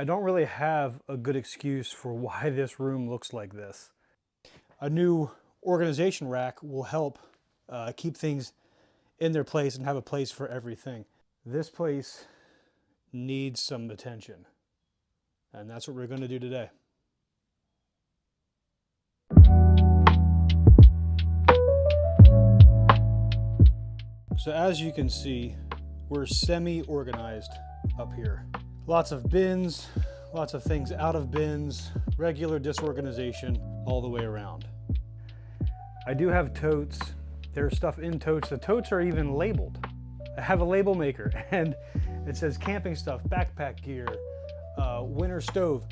I don't really have a good excuse for why this room looks like this. A new organization rack will help keep things in their place and have a place for everything. This place needs some attention, and that's what we're going to do today. So as you can see, we're semi-organized up here. Lots of bins, lots of things out of bins, regular disorganization all the way around. I do have totes. There's stuff in totes. The totes are even labeled. I have a label maker and it says camping stuff, backpack gear, winter stove,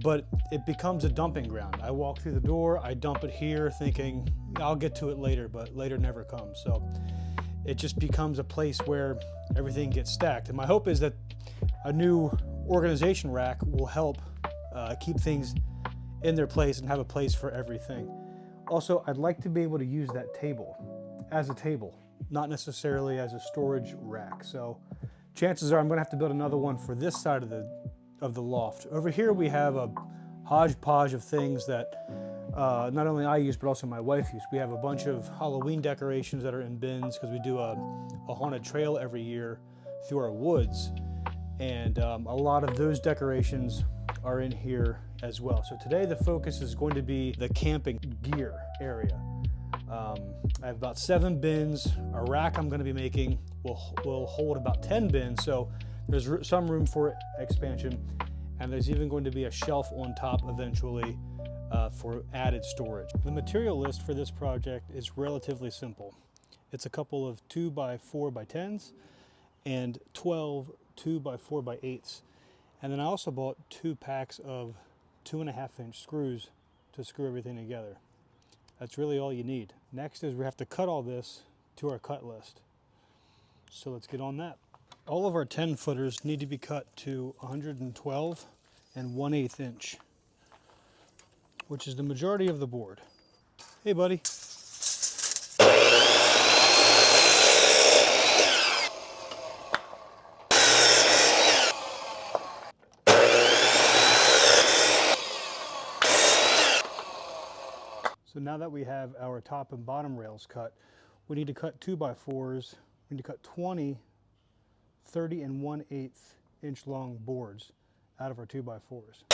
but it becomes a dumping ground. I walk through the door, I dump it here thinking I'll get to it later, but later never comes. So it just becomes a place where everything gets stacked. And my hope is that a new organization rack will help keep things in their place and have a place for everything. Also, I'd like to be able to use that table as a table, not necessarily as a storage rack. So chances are I'm gonna have to build another one for this side of the loft. Over here we have a hodgepodge of things that not only I use, but also my wife used. We have a bunch of Halloween decorations that are in bins because we do a haunted trail every year through our woods. And a lot of those decorations are in here as well. So today the focus is going to be the camping gear area. I have about 7 bins. A rack I'm going to be making will hold about 10 bins, so there's some room for expansion, and there's even going to be a shelf on top eventually for added storage. The material list for this project is relatively simple. It's a couple of 2x4x10s and 12 2x4x8s. And then I also bought 2 packs of 2.5-inch screws to screw everything together. That's really all you need. Next is we have to cut all this to our cut list. So let's get on that. All of our 10 footers need to be cut to 112 1/8 inch, which is the majority of the board. Hey buddy. So now that we have our top and bottom rails cut, we need to cut 2x4s. We need to cut 20 30 1/8 inch long boards out of our 2x4s.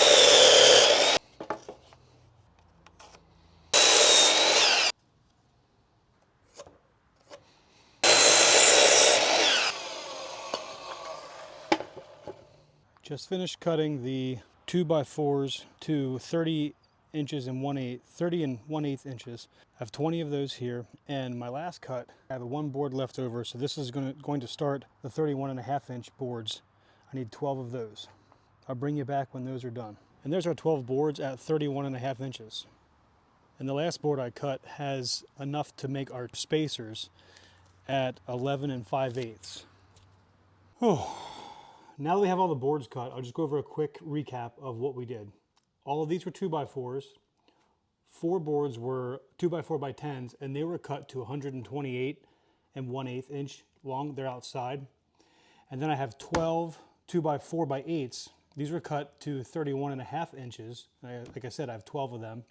Just finished cutting the 2x4s to 30 inches and 1/8 inches. I have 20 of those here, and my last cut, I have 1 board left over, so this is going to start the 31.5 inch boards. I need 12 of those. I'll bring you back when those are done. And there's our 12 boards at 31.5 inches. And the last board I cut has enough to make our spacers at 11 5/8. Oh. Now that we have all the boards cut, I'll just go over a quick recap of what we did. All of these were 2x4s. 4 boards were 2x4x10s, and they were cut to 128 1/8 inch long. They're outside. And then I have 12 2x4x8s. These were cut to 31.5 inches. Like I said, I have 12 of them.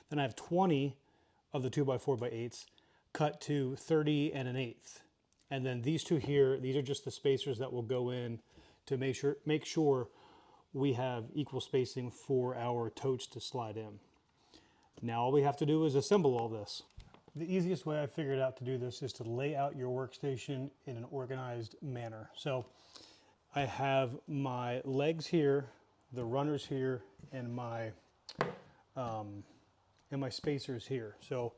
Then I have 20 of the 2x4x8s cut to 30 1/8. And then these two here, these are just the spacers that will go in to make sure we have equal spacing for our totes to slide in. Now all we have to do is assemble all this. The easiest way I figured out to do this is to lay out your workstation in an organized manner. So I have my legs here, the runners here, and my spacers here. So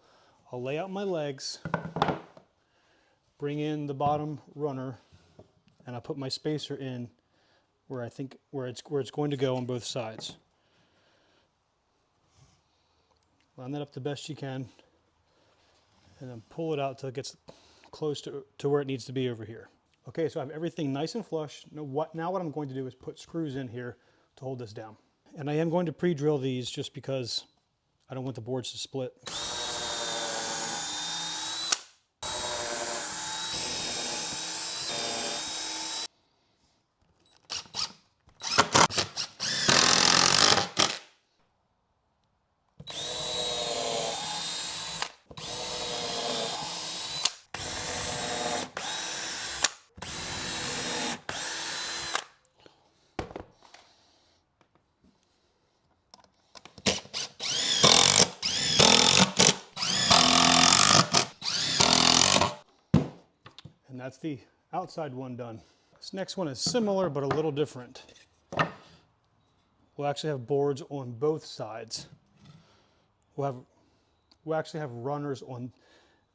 I'll lay out my legs, bring in the bottom runner, and I'll put my spacer in where I think where it's going to go on both sides. Line that up the best you can, and then pull it out till it gets close to where it needs to be over here. Okay, so I have everything nice and flush. Now what I'm going to do is put screws in here to hold this down. And I am going to pre-drill these just because I don't want the boards to split. that's the outside one done. This next one is similar, but a little different. We'll actually have boards on both sides. We'll actually have runners on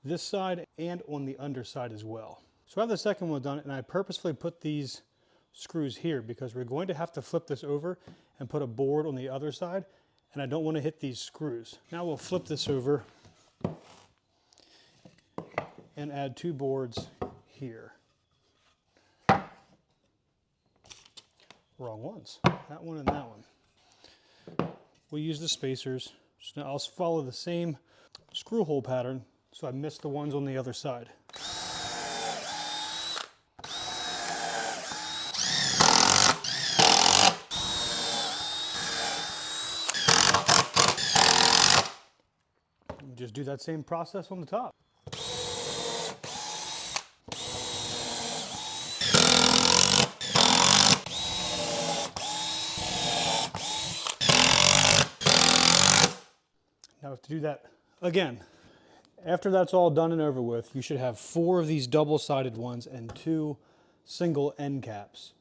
this side and on the underside as well. So I have the second one done, and I purposefully put these screws here because we're going to have to flip this over and put a board on the other side, and I don't want to hit these screws. Now we'll flip this over and add 2 boards here. Wrong ones. That one and that one. We'll use the spacers. So now I'll follow the same screw hole pattern so I missed the ones on the other side. And just do that same process on the top. Now to do that again, after that's all done and over with, you should have 4 of these double-sided ones and 2 single end caps.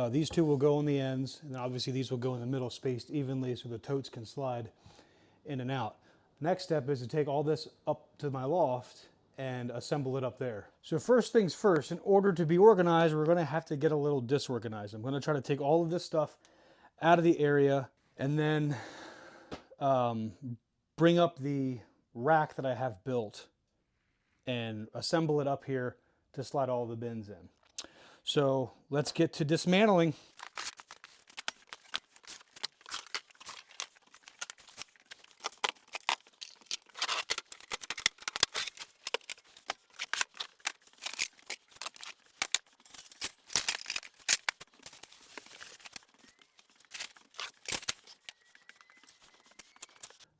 These 2 will go on the ends, and obviously these will go in the middle spaced evenly so the totes can slide in and out. Next step is to take all this up to my loft and assemble it up there. So first things first, in order to be organized, we're going to have to get a little disorganized. I'm going to try to take all of this stuff out of the area and then bring up the rack that I have built and assemble it up here to slide all the bins in. So let's get to dismantling.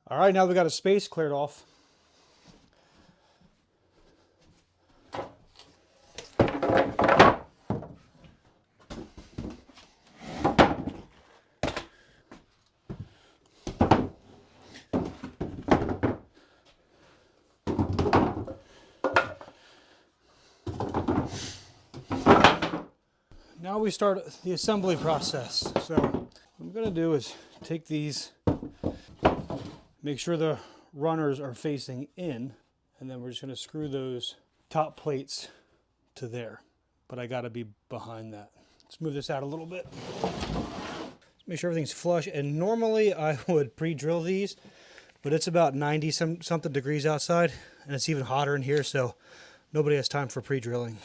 All right, now we got a space cleared off. Now we start the assembly process. So what I'm going to do is take these, make sure the runners are facing in, and then we're just going to screw those top plates to there. But I got to be behind that. Let's move this out a little bit. Make sure everything's flush. And normally I would pre-drill these, but it's about 90 something degrees outside, and it's even hotter in here, so nobody has time for pre-drilling.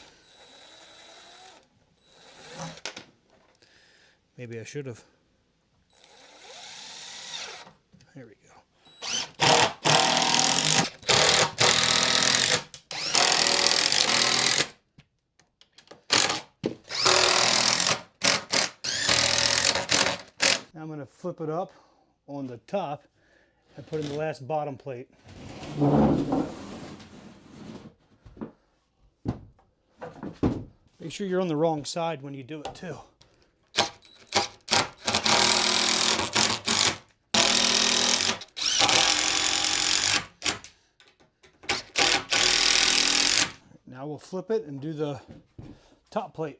Maybe I should have. There we go. Now I'm going to flip it up on the top and put in the last bottom plate. Make sure you're on the wrong side when you do it too. Now we'll flip it and do the top plate.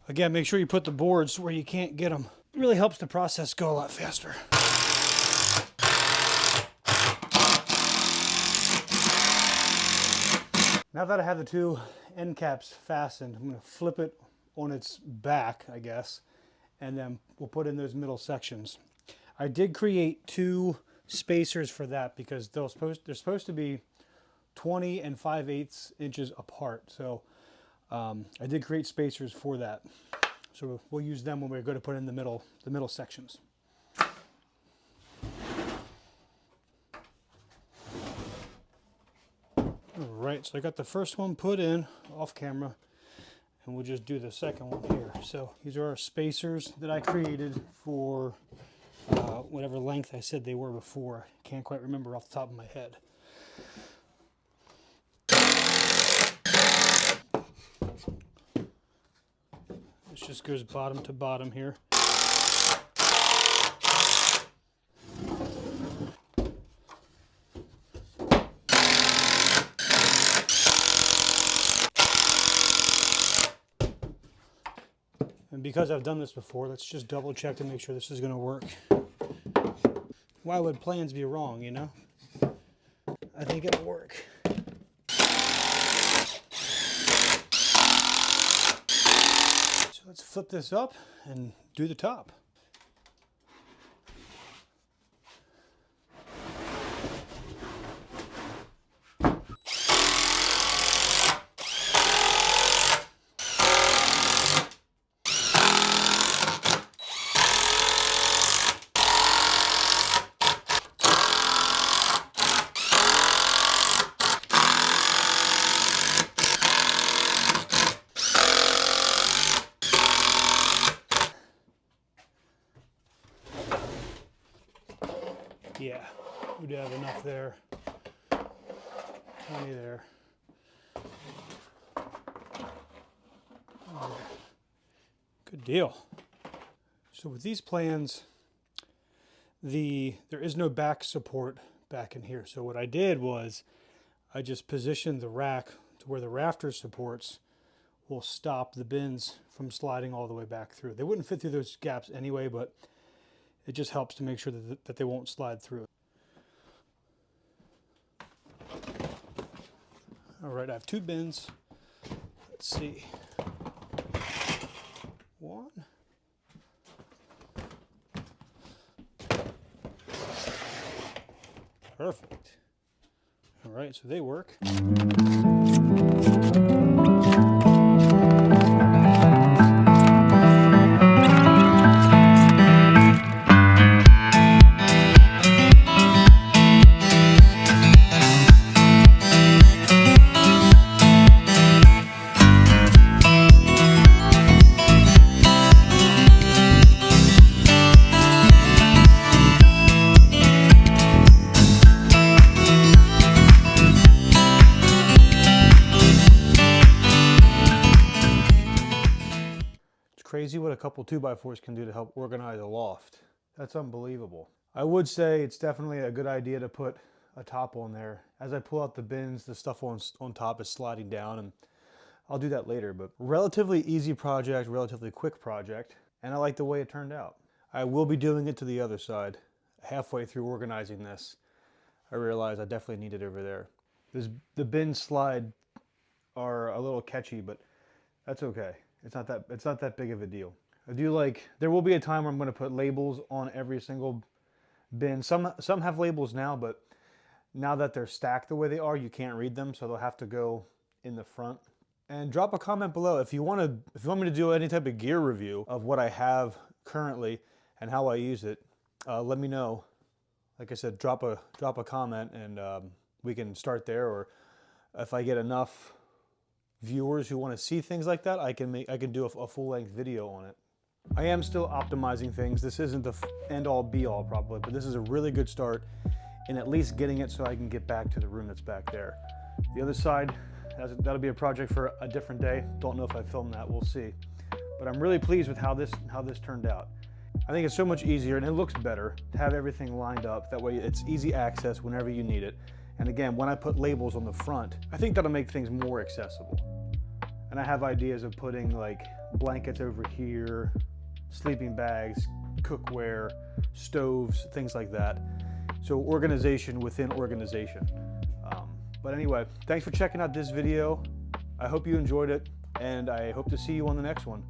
Again, make sure you put the boards where you can't get them. It really helps the process go a lot faster. Now that I have the 2 end caps fastened, I'm going to flip it on its back, I guess, and then we'll put in those middle sections. I did create 2 spacers for that because they're supposed to be 20 and 5/8 inches apart. So I did create spacers for that. So we'll use them when we're going to put in the middle sections. All right, so I got the first one put in off camera, and we'll just do the second one here. So these are our spacers that I created for whatever length I said they were before. I can't quite remember off the top of my head. This just goes bottom to bottom here. And because I've done this before, let's just double check to make sure this is going to work. Why would plans be wrong, you know? I think it'll work. So let's flip this up and do the top. Yeah, we do have enough there. Plenty there. Good deal. So with these plans, there is no back support back in here. So what I did was I just positioned the rack to where the rafter supports will stop the bins from sliding all the way back through. They wouldn't fit through those gaps anyway, but it just helps to make sure that they won't slide through. All right, I have 2 bins. Let's see. 1. Perfect. All right, so they work. Crazy what a couple 2x4s can do to help organize a loft. That's unbelievable. I would say it's definitely a good idea to put a top on there. As I pull out the bins, the stuff on top is sliding down, and I'll do that later, but relatively easy project, relatively quick project, and I like the way it turned out. I will be doing it to the other side. Halfway through organizing this, I realized I definitely need it over there. The bin slide are a little catchy, but that's okay. It's not that big of a deal. I do like, there will be a time where I'm going to put labels on every single bin. Some have labels now, but now that they're stacked the way they are, you can't read them, so they'll have to go in the front. And drop a comment below if you want me to do any type of gear review of what I have currently and how I use it. Let me know. Like I said, drop a comment, and we can start there. Or if I get enough viewers who want to see things like that, I can do a full-length video on it. I am still optimizing things. This isn't the end-all be-all probably, but this is a really good start in at least getting it so I can get back to the room that's back there. The other side, that'll be a project for a different day. Don't know if I filmed that, we'll see. But I'm really pleased with how this turned out. I think it's so much easier, and it looks better to have everything lined up. That way it's easy access whenever you need it. And again, when I put labels on the front, I think that'll make things more accessible. And I have ideas of putting like blankets over here, sleeping bags, cookware, stoves, things like that. So organization within organization. But anyway, thanks for checking out this video. I hope you enjoyed it, and I hope to see you on the next one.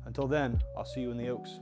Until then, I'll see you in the Oaks.